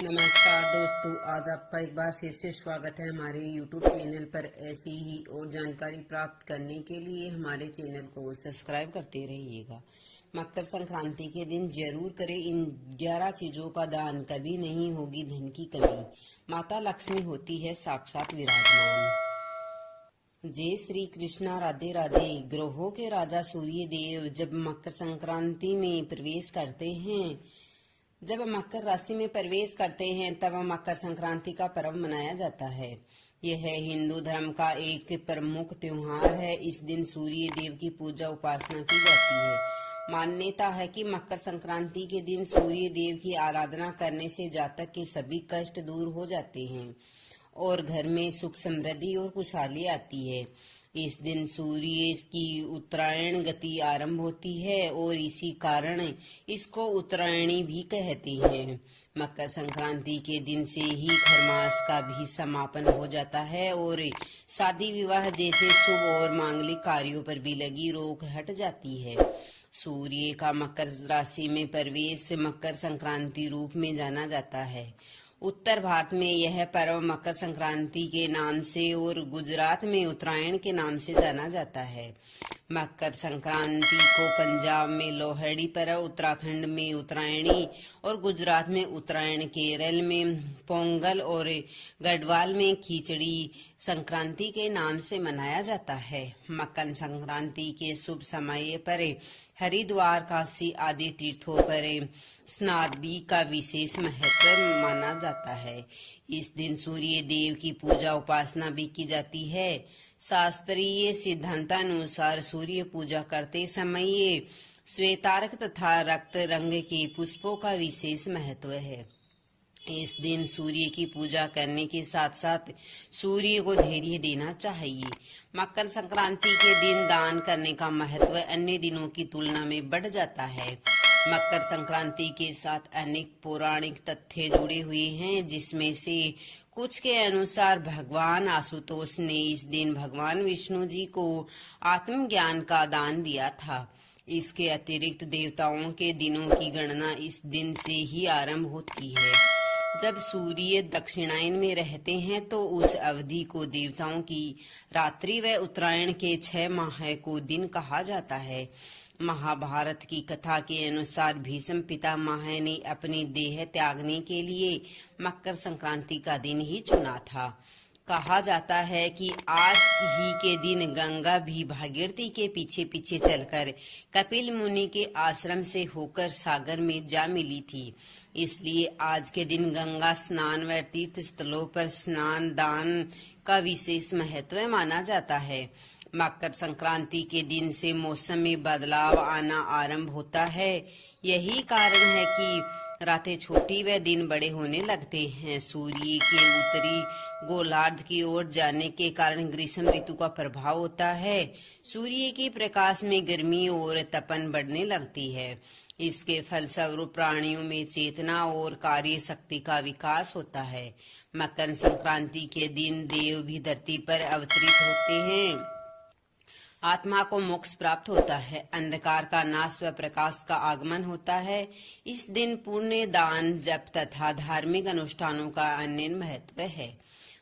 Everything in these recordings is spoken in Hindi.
नमस्कार दोस्तों, आज आपका एक बार फिर से स्वागत है हमारे YouTube चैनल पर। ऐसी ही और जानकारी प्राप्त करने के लिए हमारे चैनल को सब्सक्राइब करते रहिएगा। मकर संक्रांति के दिन जरूर करें इन 11 चीजों का दान, कभी नहीं होगी धन की कमी। माता लक्ष्मी होती है साक्षात विराजमान। जय श्री कृष्णा, राधे राधे। ग्रहों के राजा सूर्य देव जब मकर संक्रांति में प्रवेश करते हैं जब मकर राशि में प्रवेश करते हैं तब मकर संक्रांति का पर्व मनाया जाता है। यह हिंदू धर्म का एक प्रमुख त्योहार है। इस दिन सूर्य देव की पूजा उपासना की जाती है। मान्यता है कि मकर संक्रांति के दिन सूर्य देव की आराधना करने से जातक के सभी कष्ट दूर हो जाते हैं और घर में सुख समृद्धि और खुशहाली आती है। इस दिन सूर्य की उत्तरायण गति आरंभ होती है और इसी कारण इसको उत्तरायणी भी कहते हैं। मकर संक्रांति के दिन से ही खरमास का भी समापन हो जाता है और शादी विवाह जैसे शुभ और मांगलिक कार्यों पर भी लगी रोक हट जाती है। सूर्य का मकर राशि में प्रवेश मकर संक्रांति रूप में जाना जाता है। उत्तर भारत में यह पर्व मकर संक्रांति के नाम से और गुजरात में उत्तरायण के नाम से जाना जाता है। मकर संक्रांति को पंजाब में लोहड़ी पर्व, उत्तराखंड में उत्तरायणी और गुजरात में उत्तरायण, केरल में पोंगल और गढ़वाल में खिचड़ी संक्रांति के नाम से मनाया जाता है। मकर संक्रांति के शुभ समय पर हरिद्वार, काशी आदि तीर्थों पर स्नान का विशेष महत्व माना जाता है। इस दिन सूर्य देव की पूजा उपासना भी की जाती है। शास्त्रीय सिद्धांतानुसार सूर्य पूजा करते समय श्वेतार्क तथा रक्त रंग के पुष्पों का विशेष महत्व है। इस दिन सूर्य की पूजा करने के साथ साथ सूर्य को धैर्य देना चाहिए। मकर संक्रांति के दिन दान करने का महत्व अन्य दिनों की तुलना में बढ़ जाता है। मकर संक्रांति के साथ अनेक पौराणिक तथ्य जुड़े हुए हैं, जिसमें से कुछ के अनुसार भगवान आशुतोष ने इस दिन भगवान विष्णु जी को आत्मज्ञान का दान दिया था। इसके अतिरिक्त देवताओं के दिनों की गणना इस दिन से ही आरंभ होती है। जब सूर्य दक्षिणायन में रहते हैं तो उस अवधि को देवताओं की रात्रि व उत्तरायण के 6 माह को दिन कहा जाता है। महाभारत की कथा के अनुसार भीष्म पितामह ने अपनी देह त्यागने के लिए मकर संक्रांति का दिन ही चुना था। कहा जाता है कि आज ही के दिन गंगा भी भागीरथी के पीछे पीछे चलकर कपिल मुनि के आश्रम से होकर सागर में जा मिली थी। इसलिए आज के दिन गंगा स्नान व तीर्थ स्थलों पर स्नान दान का विशेष महत्व माना जाता है। मकर संक्रांति के दिन से मौसम में बदलाव आना आरंभ होता है। यही कारण है कि रातें छोटी व दिन बड़े होने लगते हैं। सूर्य के उत्तरी गोलार्ध की ओर जाने के कारण ग्रीष्म ऋतु का प्रभाव होता है। सूर्य के प्रकाश में गर्मी और तपन बढ़ने लगती है। इसके फलस्वरूप प्राणियों में चेतना और कार्य शक्ति का विकास होता है। मकर संक्रांति के दिन देव भी धरती पर अवतरित होते हैं। आत्मा को मोक्ष प्राप्त होता है, अंधकार का नाश व प्रकाश का आगमन होता है। इस दिन पुण्य, दान, जप तथा धार्मिक अनुष्ठानों का अन्य महत्व है।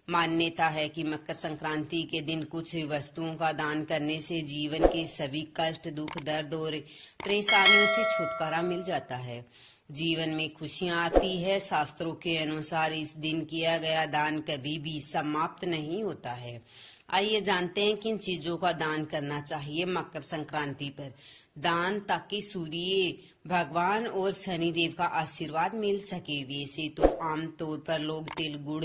मान्यता है कि मकर संक्रांति के दिन कुछ वस्तुओं का दान करने से जीवन के सभी कष्ट, दुख, दर्द और परेशानियों से छुटकारा मिल जाता है। जीवन में खुशियां आती है। शास्त्रों के अनुसार इस दिन किया गया दान कभी भी समाप्त नहीं होता है। आइए जानते हैं किन चीजों का दान करना चाहिए मकर संक्रांति पर। दान, ताकि सूर्य भगवान और शनिदेव का आशीर्वाद मिल सके। वैसे तो आमतौर पर लोग तिल, गुड़,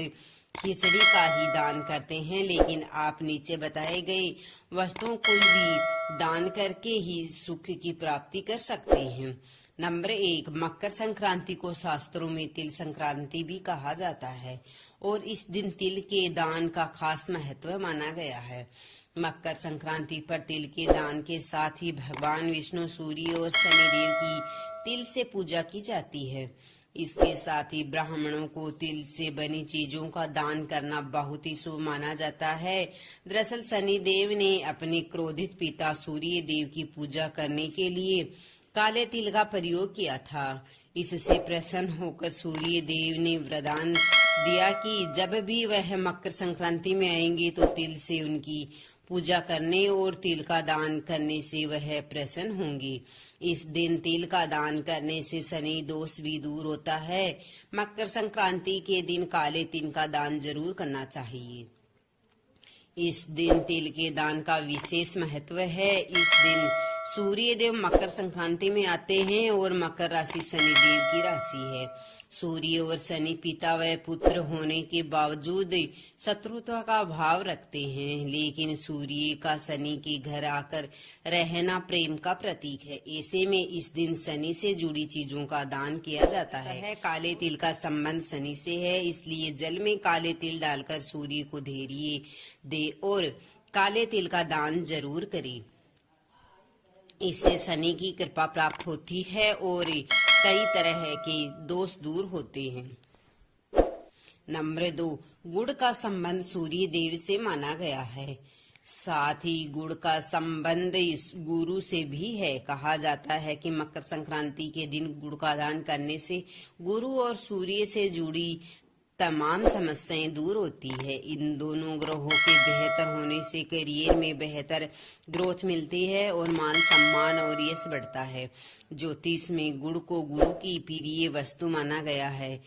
खिचड़ी का ही दान करते हैं, लेकिन आप नीचे बताए गए वस्तुओं को भी दान करके ही सुख की प्राप्ति कर सकते हैं। नंबर 1, मकर संक्रांति को शास्त्रों में तिल संक्रांति भी कहा जाता है और इस दिन तिल के दान का खास महत्व माना गया है। मकर संक्रांति पर तिल के दान के साथ ही भगवान विष्णु, सूर्य और शनिदेव की तिल से पूजा की जाती है। इसके साथ ही ब्राह्मणों को तिल से बनी चीजों का दान करना बहुत ही शुभ माना जाता है। दरअसल शनिदेव ने अपने क्रोधित पिता सूर्य देव की पूजा करने के लिए काले तिल का प्रयोग किया था। इससे प्रसन्न होकर सूर्य देव ने वरदान दिया कि जब भी वह मकर संक्रांति में आएंगे तो तिल से उनकी पूजा करने और तिल का दान करने से वह प्रसन्न होंगे। इस दिन तिल का दान करने से शनि दोष भी दूर होता है। मकर संक्रांति के दिन काले तिल का दान जरूर करना चाहिए। इस दिन तिल के दान का विशेष महत्व है। इस दिन सूर्य देव मकर संक्रांति में आते हैं और मकर राशि शनि देव की राशि है। सूर्य और शनि पिता व पुत्र होने के बावजूद शत्रुता का भाव रखते हैं, लेकिन सूर्य का शनि के घर आकर रहना प्रेम का प्रतीक है। ऐसे में इस दिन शनि से जुड़ी चीजों का दान किया जाता है। काले तिल का संबंध शनि से है, इसलिए जल में काले तिल डालकर सूर्य को धैर्य दे और काले तिल का दान जरूर करें। इससे शनि की कृपा प्राप्त होती है और कई तरह के दोष दूर होते हैं। नंबर 2, गुड़ का संबंध सूर्य देव से माना गया है। साथ ही गुड़ का संबंध गुरु से भी है। कहा जाता है कि मकर संक्रांति के दिन गुड़ का दान करने से गुरु और सूर्य से जुड़ी तमाम समस्याएं दूर होती है। इन दोनों ग्रहों के बेहतर होने से करियर में बेहतर ग्रोथ मिलती है और मान सम्मान और यश बढ़ता है। ज्योतिष में गुड़ को गुरु की प्रिय वस्तु माना गया है।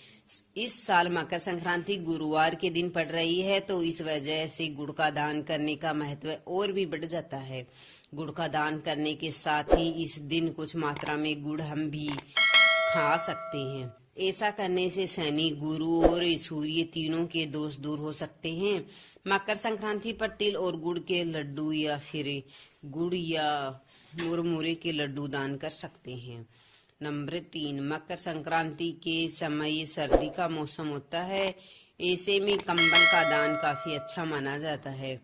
इस साल मकर संक्रांति गुरुवार के दिन पड़ रही है, तो इस वजह से गुड़ का दान करने का महत्व और भी बढ़ जाता है। गुड़ का दान करने के साथ ही इस दिन कुछ मात्रा में गुड़ हम भी खा सकते हैं। ऐसा करने से शनि, गुरु और सूर्य तीनों के दोष दूर हो सकते हैं। मकर संक्रांति पर तिल और गुड़ के लड्डू या फिर गुड़ या मुरमुरे के लड्डू दान कर सकते हैं। नंबर 3, मकर संक्रांति के समय सर्दी का मौसम होता है। ऐसे में कंबल का दान काफी अच्छा माना जाता है।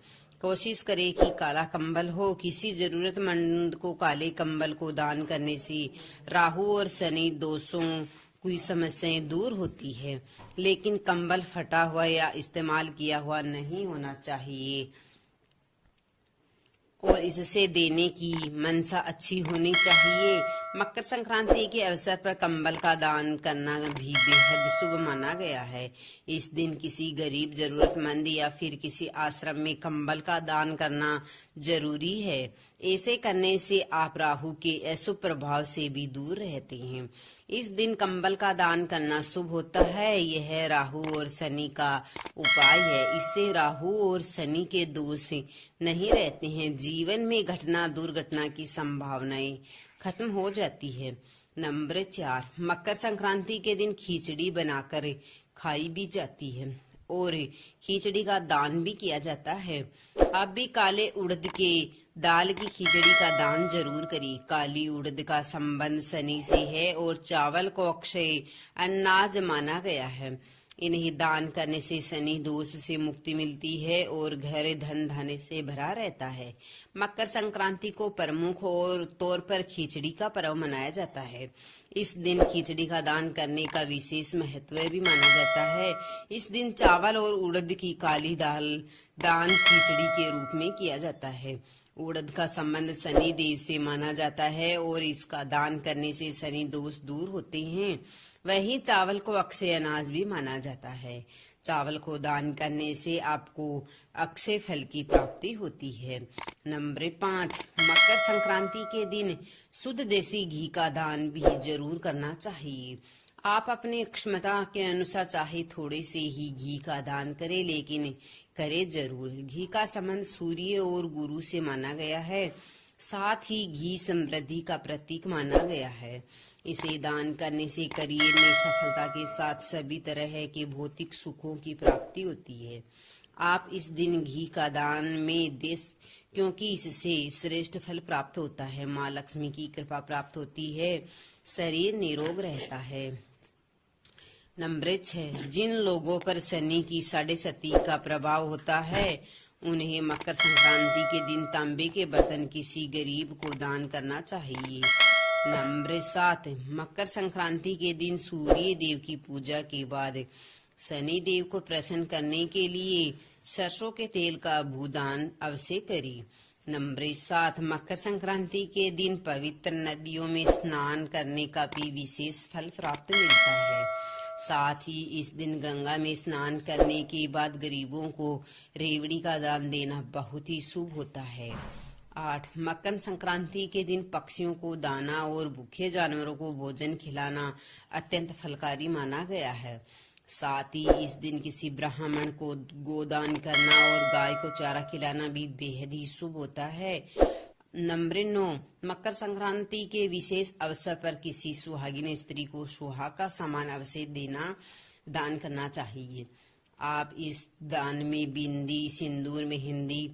कोशिश करें कि काला कंबल हो। किसी जरूरतमंद को काले कंबल को दान करने से राहु और शनि दोषों कोई समस्याएं दूर होती है, लेकिन कंबल फटा हुआ या इस्तेमाल किया हुआ नहीं होना चाहिए और इससे देने की मनसा अच्छी होनी चाहिए। मकर संक्रांति के अवसर पर कंबल का दान करना भी बेहद शुभ माना गया है। इस दिन किसी गरीब, जरूरतमंद या फिर किसी आश्रम में कंबल का दान करना जरूरी है। ऐसे करने से आप राहु के अशुभ प्रभाव से भी दूर रहते हैं। इस दिन कंबल का दान करना शुभ होता है। यह राहु और शनि का उपाय है। इससे राहु और शनि के दोष नहीं रहते हैं। जीवन में घटना दुर्घटना की संभावनाएं खत्म हो जाती है। नंबर 4, मकर संक्रांति के दिन खिचड़ी बनाकर खाई भी जाती है और खिचड़ी का दान भी किया जाता है। आप भी काले उड़द के दाल की खिचड़ी का दान जरूर करिए। काली उड़द का संबंध शनि से है और चावल को अक्षय अनाज माना गया है। इन्हें दान करने से शनि दोष से मुक्ति मिलती है और घर धन धन से भरा रहता है। मकर संक्रांति को प्रमुख और तौर पर खिचड़ी का पर्व मनाया जाता है। इस दिन खिचड़ी का दान करने का विशेष महत्व भी माना जाता है। इस दिन चावल और उड़द की काली दाल दान खिचड़ी के रूप में किया जाता है। उड़द का संबंध शनि देव से माना जाता है और इसका दान करने से शनि दोष दूर होते हैं। वहीं चावल को अक्षय अनाज भी माना जाता है। चावल को दान करने से आपको अक्षय फल की प्राप्ति होती है। नंबर 5, मकर संक्रांति के दिन शुद्ध देसी घी का दान भी जरूर करना चाहिए। आप अपनी क्षमता के अनुसार चाहे थोड़े से ही घी का दान करें, लेकिन करें जरूर। घी का संबंध सूर्य और गुरु से माना गया है। साथ ही घी समृद्धि का प्रतीक माना गया है। इसे दान करने से करियर में सफलता के साथ सभी तरह के भौतिक सुखों की प्राप्ति होती है। आप इस दिन घी का दान में दें, क्योंकि इससे श्रेष्ठ फल प्राप्त होता है। माँ लक्ष्मी की कृपा प्राप्त होती है, शरीर निरोग रहता है। नंबर 6, जिन लोगों पर शनि की 7.5 का प्रभाव होता है, उन्हें मकर संक्रांति के दिन तांबे के बर्तन किसी गरीब को दान करना चाहिए। नंबर 7, मकर संक्रांति के दिन सूर्य देव की पूजा के बाद शनि देव को प्रसन्न करने के लिए सरसों के तेल का भूदान अवश्य करें। नंबर 7, मकर संक्रांति के दिन पवित्र नदियों में स्नान करने का भी विशेष फल प्राप्त मिलता है। साथ ही इस दिन गंगा में स्नान करने के बाद गरीबों को रेवड़ी का दान देना बहुत ही शुभ होता है। 8, मकर संक्रांति के दिन पक्षियों को दाना और भूखे जानवरों को भोजन खिलाना अत्यंत फलकारी माना गया है। साथ ही इस दिन किसी ब्राह्मण को गोदान करना और गाय को चारा खिलाना भी बेहद ही शुभ होता है। नंबर 9, मकर संक्रांति के विशेष अवसर पर किसी सुहागिन स्त्री को सुहाग का सामान अवश्य दान करना चाहिए। आप इस दान में बिंदी, सिंदूर, मेहंदी,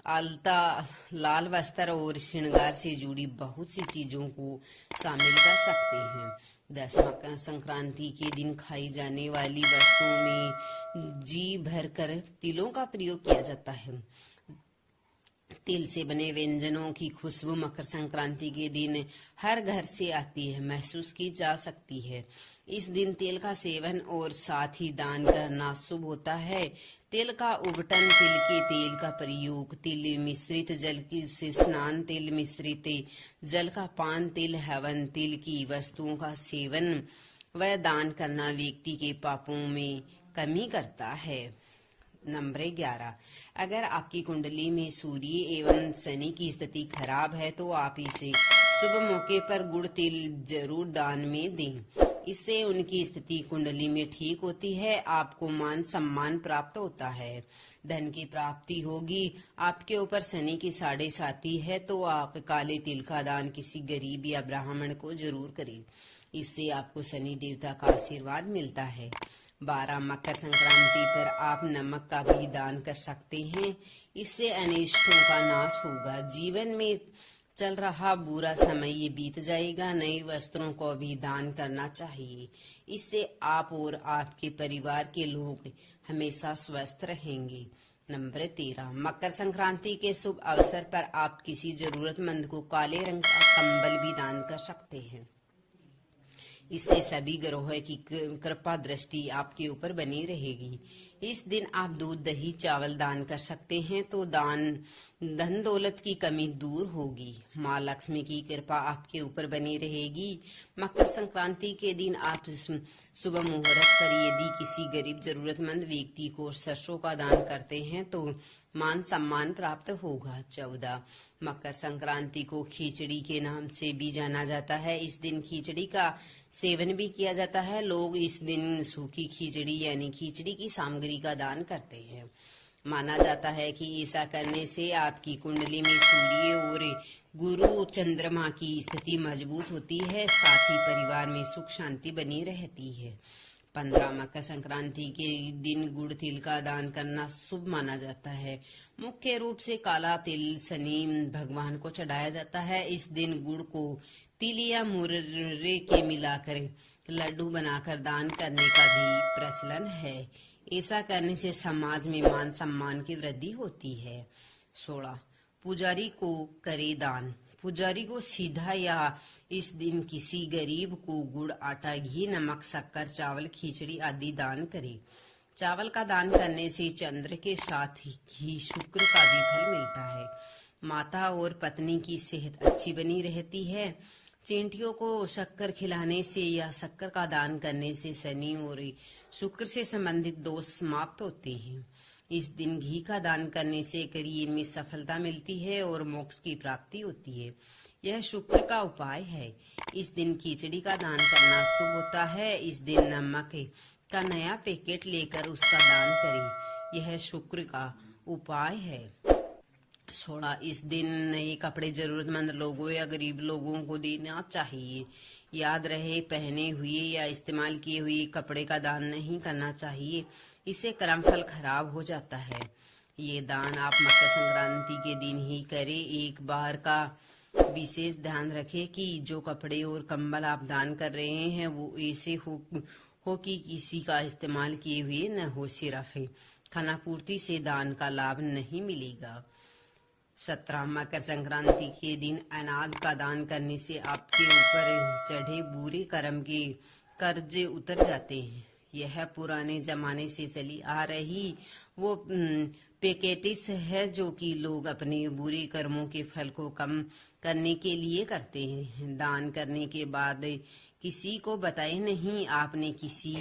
आलता, लाल वस्त्र और श्रृंगार से जुड़ी बहुत सी चीजों को शामिल कर सकते हैं। 10, मकर संक्रांति के दिन खाई जाने वाली वस्तुओं में जी भरकर तिलों का प्रयोग किया जाता है। तिल से बने व्यंजनों की खुशबू मकर संक्रांति के दिन हर घर से आती है, महसूस की जा सकती है। इस दिन तिल का सेवन और साथ ही दान करना शुभ होता है। तिल का उबटन, तिल के तेल का प्रयोग, तिल मिश्रित जल से स्नान, तिल मिश्रित जल का पान, तिल हवन, तिल की वस्तुओं का सेवन व दान करना व्यक्ति के पापों में कमी करता है। नंबर 11, अगर आपकी कुंडली में सूर्य एवं शनि की स्थिति खराब है तो आप इसे शुभ मौके पर गुड़ तिल जरूर दान में दें। इससे उनकी स्थिति कुंडली में ठीक होती है, आपको मान सम्मान प्राप्त होता है, धन की प्राप्ति होगी। आपके ऊपर शनि की 7.5 है तो आप काले तिल का दान किसी गरीब या ब्राह्मण को जरूर करें, इससे आपको शनि देवता का आशीर्वाद मिलता है। 12, मकर संक्रांति पर आप नमक का भी दान कर सकते हैं, इससे अनिष्टों का नाश होगा। जीवन में चल रहा बुरा समय ये बीत जाएगा। नए वस्त्रों को भी दान करना चाहिए, इससे आप और आपके परिवार के लोग हमेशा स्वस्थ रहेंगे। नंबर 13, मकर संक्रांति के शुभ अवसर पर आप किसी जरूरतमंद को काले रंग का कंबल भी दान कर सकते हैं, इससे सभी ग्रहों की कृपा दृष्टि आपके ऊपर बनी रहेगी। इस दिन आप दूध, दही, चावल दान कर सकते हैं तो धन दौलत की कमी दूर होगी, माँ लक्ष्मी की कृपा आपके ऊपर बनी रहेगी। मकर संक्रांति के दिन आप सुबह मुहूर्त पर यदि किसी गरीब जरूरतमंद व्यक्ति को सरसों का दान करते हैं तो मान सम्मान प्राप्त होगा। 14, मकर संक्रांति को खिचड़ी के नाम से भी जाना जाता है। इस दिन खिचड़ी का सेवन भी किया जाता है। लोग इस दिन सूखी खिचड़ी यानी खिचड़ी की सामग्री का दान करते हैं। माना जाता है कि ऐसा करने से आपकी कुंडली में सूर्य और गुरु चंद्रमा की स्थिति मजबूत होती है, साथ ही परिवार में सुख शांति बनी रहती है। 15, मकर संक्रांति के दिन गुड़ तिल का दान करना शुभ माना जाता है। मुख्य रूप से काला तिल शनि भगवान को चढ़ाया जाता है। इस दिन गुड़ को तिल या मुर्रे के मिलाकर लड्डू बनाकर दान करने का भी प्रचलन है। ऐसा करने से समाज में मान सम्मान की वृद्धि होती है। 16, पुजारी को करे दान। पुजारी को सीधा या इस दिन किसी गरीब को गुड़, आटा, घी, नमक, शक्कर, चावल, खिचड़ी आदि दान करे। चावल का दान करने से चंद्र के साथ ही शुक्र का भी फल मिलता है। माता और पत्नी की सेहत अच्छी बनी रहती है। चींटियों को शक्कर खिलाने से या शक्कर का दान करने से शनि और शुक्र से संबंधित दोष समाप्त होते हैं। इस दिन घी का दान करने से करियर में सफलता मिलती है और मोक्ष की प्राप्ति होती है। यह शुक्र का उपाय है। इस दिन खिचड़ी का दान करना शुभ होता है। इस दिन नमक का नया पैकेट लेकर उसका दान करें, यह शुक्र का उपाय है। 16, इस दिन नए कपड़े जरूरतमंद लोगों या गरीब लोगों को देना चाहिए। याद रहे, पहने हुए या इस्तेमाल किए हुए कपड़े का दान नहीं करना चाहिए, इससे कर्मफल खराब हो जाता है। ये दान आप मकर संक्रांति के दिन ही करें। एक बार का विशेष ध्यान रखें कि जो कपड़े और कंबल आप दान कर रहे हैं वो ऐसे हो कि किसी का इस्तेमाल किए हुए न हो। सिर्फ खाना पूर्ति से दान का लाभ नहीं मिलेगा। 17, मकर संक्रांति के दिन अनाज का दान करने से आपके ऊपर चढ़े बुरे कर्म के कर्ज उतर जाते हैं। यह पुराने जमाने से चली आ रही वो पैकेटिस है जो कि लोग अपने बुरे कर्मों के फल को कम करने के लिए करते हैं। दान करने के बाद किसी को बताए नहीं आपने किसी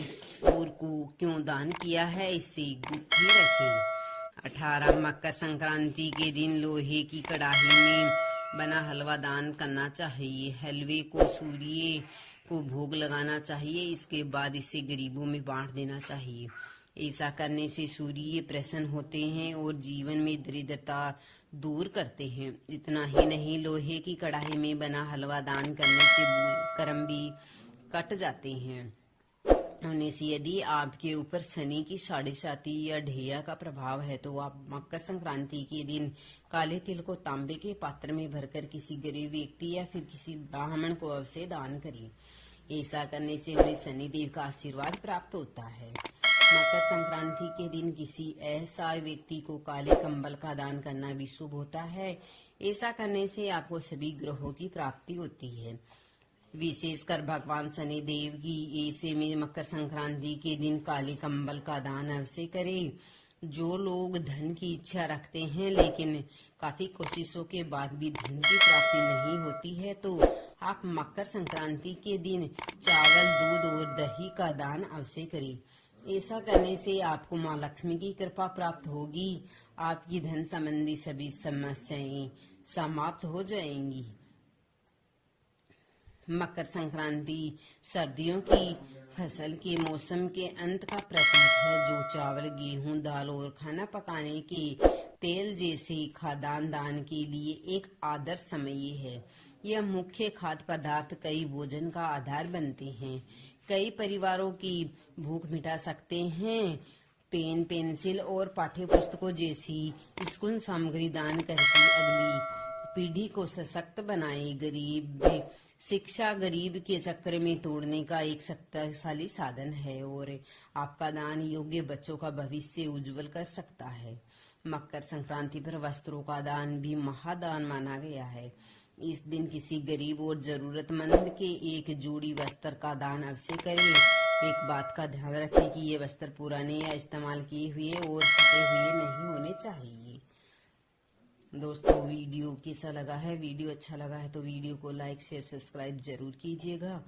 और को क्यों दान किया है, इससे गुप्त ही रखें। 18 मकर संक्रांति के दिन लोहे की कढ़ाई में बना हलवा दान करना चाहिए। हलवे को सूर्य को भोग लगाना चाहिए, इसके बाद इसे गरीबों में बांट देना चाहिए। ऐसा करने से सूर्य प्रसन्न होते हैं और जीवन में दरिद्रता दूर करते हैं। इतना ही नहीं, लोहे की कढ़ाई में बना हलवा दान करने से बुरे कर्म भी कट जाते हैं। होने से यदि आपके ऊपर शनि की साढ़े साती या ढैया का प्रभाव है तो आप मकर संक्रांति के दिन काले तिल को तांबे के पात्र में भरकर किसी गरीब व्यक्ति या फिर किसी ब्राह्मण को अवश्य दान करें। ऐसा करने से उन्हें शनिदेव का आशीर्वाद प्राप्त होता है। मकर संक्रांति के दिन किसी ऐसा व्यक्ति को काले कंबल का दान करना भी शुभ होता है। ऐसा करने से आपको सभी ग्रहों की प्राप्ति होती है, विशेषकर भगवान शनिदेव की। ऐसे में मकर संक्रांति के दिन काले कंबल का दान अवश्य करें। जो लोग धन की इच्छा रखते हैं लेकिन काफी कोशिशों के बाद भी धन की प्राप्ति नहीं होती है तो आप मकर संक्रांति के दिन चावल, दूध और दही का दान अवश्य करें। ऐसा करने से आपको माँ लक्ष्मी की कृपा प्राप्त होगी। आपकी धन संबंधी सभी समस्याएं समाप्त हो जाएंगी। मकर संक्रांति सर्दियों की फसल के मौसम के अंत का प्रतीक है, जो चावल, गेहूं, दाल और खाना पकाने के तेल जैसे खाद्यान्न दान के लिए एक आदर्श समय है। यह मुख्य खाद्य पदार्थ कई भोजन का आधार बनते हैं। कई परिवारों की भूख मिटा सकते हैं। पेन, पेंसिल और पाठ्य पुस्तकों जैसी स्कूल सामग्री दान करके अगली पीढ़ी को सशक्त बनाए। गरीब शिक्षा गरीब के चक्र में तोड़ने का एक शक्तिशाली साधन है और आपका दान योग्य बच्चों का भविष्य उज्जवल कर सकता है। मकर संक्रांति पर वस्त्रों का दान भी महादान माना गया है। इस दिन किसी गरीब और जरूरतमंद के एक जोड़ी वस्त्र का दान अवश्य करें। एक बात का ध्यान रखें कि ये वस्त्र पुराने या इस्तेमाल किए हुए और फटे हुए नहीं होने चाहिए। दोस्तों, वीडियो कैसा लगा है? वीडियो अच्छा लगा है तो वीडियो को लाइक, शेयर, सब्सक्राइब जरूर कीजिएगा।